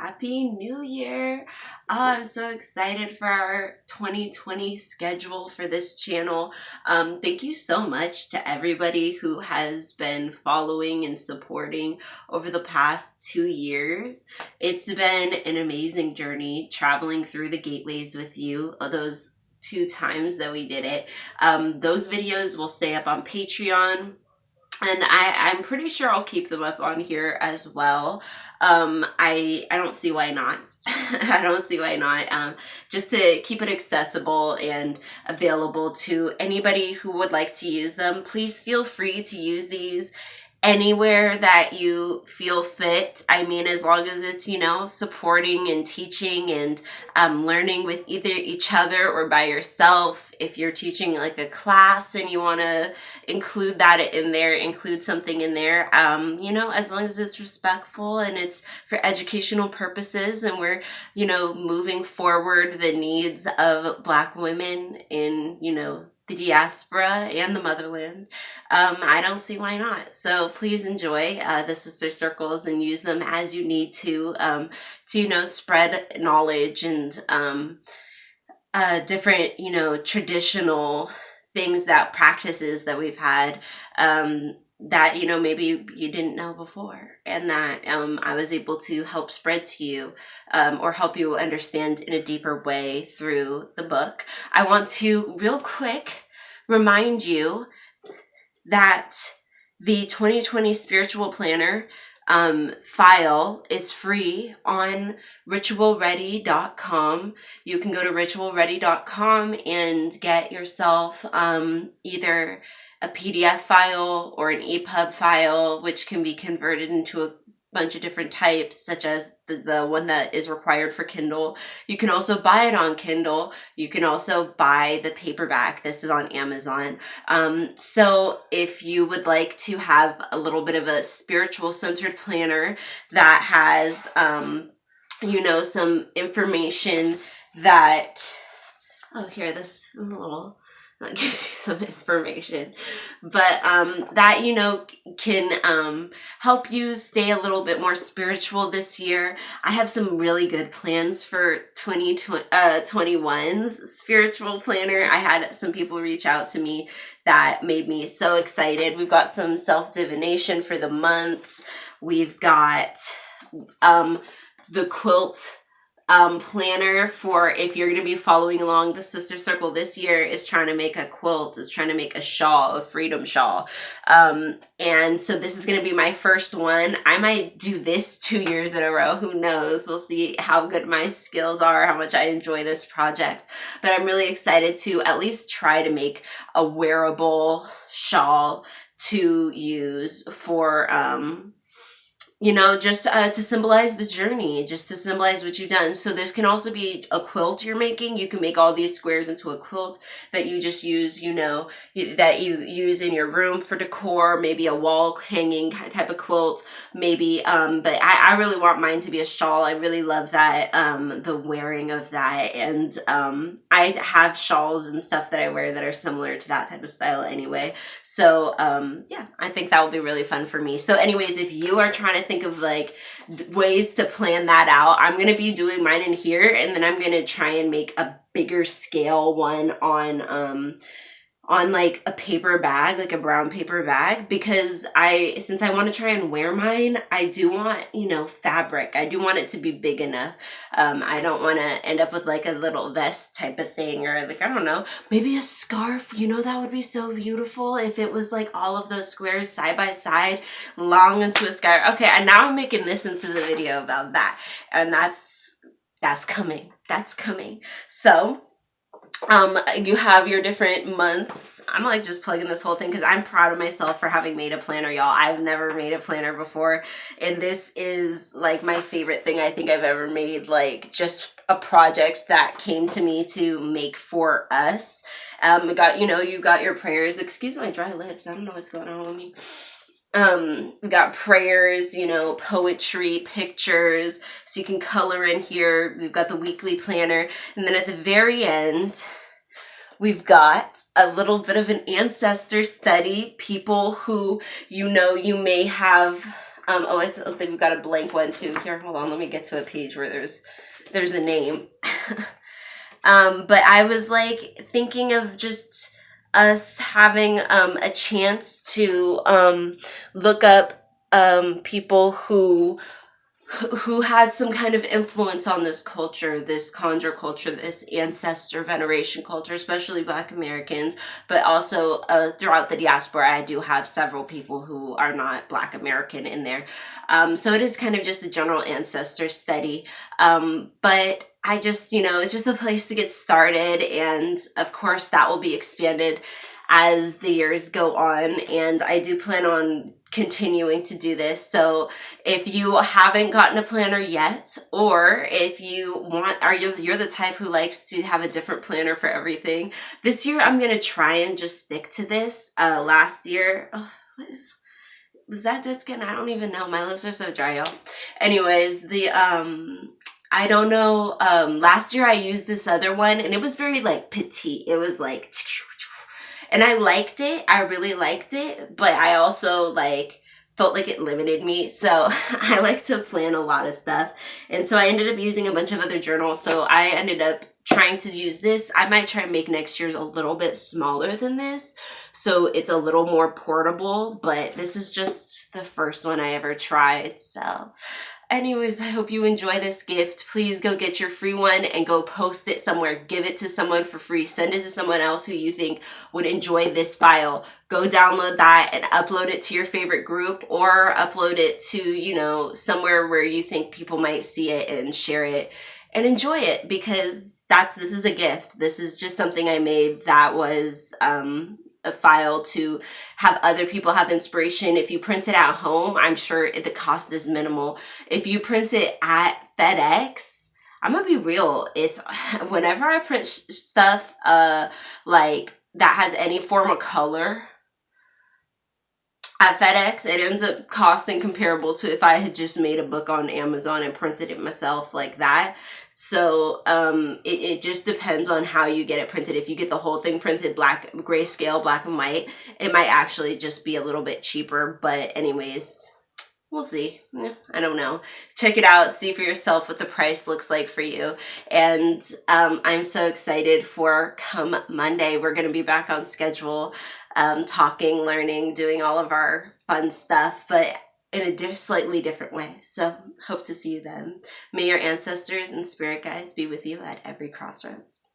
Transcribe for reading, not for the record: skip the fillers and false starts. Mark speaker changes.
Speaker 1: Happy New Year. I'm so excited for our 2020 schedule for this channel. Thank you so much to everybody who has been following and supporting over the past 2 years. It's been an amazing journey traveling through the gateways with you. Those 2 times that we did it. Those videos will stay up on Patreon. And I'm pretty sure I'll keep them up on here as well. I don't see why not. I don't see why not. Just to keep it accessible and available to anybody who would like to use them. Please feel free to use these anywhere that you feel fit. I mean, as long as it's, supporting and teaching and learning with either each other or by yourself. If you're teaching like a class and you want to include that in there, include something in there, as long as it's respectful and it's for educational purposes and we're, moving forward the needs of Black women in, the diaspora and the motherland, I don't see why not. So please enjoy the sister circles and use them as you need to spread knowledge and different, traditional things, practices that we've had that, maybe you didn't know before, and that I was able to help spread to you or help you understand in a deeper way through the book. I want to real quick remind you that the 2020 Spiritual Planner file is free on ritualready.com. You can go to ritualready.com and get yourself either a PDF file or an EPUB file, which can be converted into a bunch of different types, such as the one that is required for Kindle. You can also buy it on Kindle. You can also buy the paperback. This is on Amazon. So if you would like to have a little bit of a spiritual centered planner that has, some information that, this is a little, that gives you some information, but that can help you stay a little bit more spiritual this year. I have some really good plans for 2021's spiritual planner. I had some people reach out to me that made me so excited. We've got some self-divination for the months. We've got the quilt planner for if you're going to be following along. The sister circle this year is trying to make a quilt, is trying to make a shawl, a freedom shawl. And so this is going to be my first one. I might do this 2 years in a row. Who knows? We'll see how good my skills are, how much I enjoy this project. But I'm really excited to at least try to make a wearable shawl to use for, just to symbolize the journey, just to symbolize what you've done. So this can also be a quilt you're making. You can make all these squares into a quilt that you just use, that you use in your room for decor, maybe a wall hanging type of quilt, maybe. But I really want mine to be a shawl. I really love that, the wearing of that. And I have shawls and stuff that I wear that are similar to that type of style anyway. So I think that will be really fun for me. So anyways, if you are trying to think of like ways to plan that out, I'm going to be doing mine in here, and then I'm going to try and make a bigger scale one on like a paper bag, like a brown paper bag, because since I want to try and wear mine, I do want, fabric. I do want it to be big enough. I don't want to end up with like a little vest type of thing, or like, I don't know, maybe a scarf. That would be so beautiful if it was like all of those squares side by side, long into a scarf. Okay, and now I'm making this into the video about that, and that's coming. That's coming. So you have your different months. I'm like just plugging this whole thing because I'm proud of myself for having made a planner, y'all. I've never made a planner before, and this is like my favorite thing I think I've ever made, like just a project that came to me to make for us. You got your prayers. Excuse my dry lips. I don't know what's going on with me. We got prayers, poetry, pictures, so you can color in here. We've got the weekly planner, and then at the very end, we've got a little bit of an ancestor study. People who, you may have we've got a blank one too. Here, hold on, let me get to a page where there's a name. But I was like thinking of just us having a chance to look up people who had some kind of influence on this culture, this conjure culture, this ancestor veneration culture, especially Black Americans, but also throughout the diaspora. I do have several people who are not Black American in there. So it is kind of just a general ancestor study. But I just, it's just a place to get started. And of course, that will be expanded as the years go on. And I do plan on continuing to do this. So if you haven't gotten a planner yet, or if you want, you're the type who likes to have a different planner for everything, this year I'm going to try and just stick to this. Last year, was that dead skin? I don't even know. My lips are so dry, y'all. Anyways, I don't know. Last year I used this other one and it was very like petite. It was like, and I liked it. I really liked it, but I also felt like it limited me. So I like to plan a lot of stuff. And so I ended up using a bunch of other journals. So I ended up trying to use this. I might try and make next year's a little bit smaller than this, so it's a little more portable, but this is just the first one I ever tried. So anyways, I hope you enjoy this gift. Please go get your free one and go post it somewhere. Give it to someone for free. Send it to someone else who you think would enjoy this file. Go download that and upload it to your favorite group, or upload it to, somewhere where you think people might see it and share it and enjoy it, because this is a gift. This is just something I made that was a file to have other people have inspiration. If you print it at home, I'm sure the cost is minimal. If you print it at FedEx, I'm gonna be real, it's whenever I print stuff like that has any form of color at FedEx, it ends up costing comparable to if I had just made a book on Amazon and printed it myself like that. So it just depends on how you get it printed. If you get the whole thing printed grayscale, black and white, it might actually just be a little bit cheaper. But anyways, we'll see. I don't know. Check it out. See for yourself what the price looks like for you. And I'm so excited for come Monday. We're going to be back on schedule, talking, learning, doing all of our fun stuff, but in a slightly different way. So hope to see you then. May your ancestors and spirit guides be with you at every crossroads.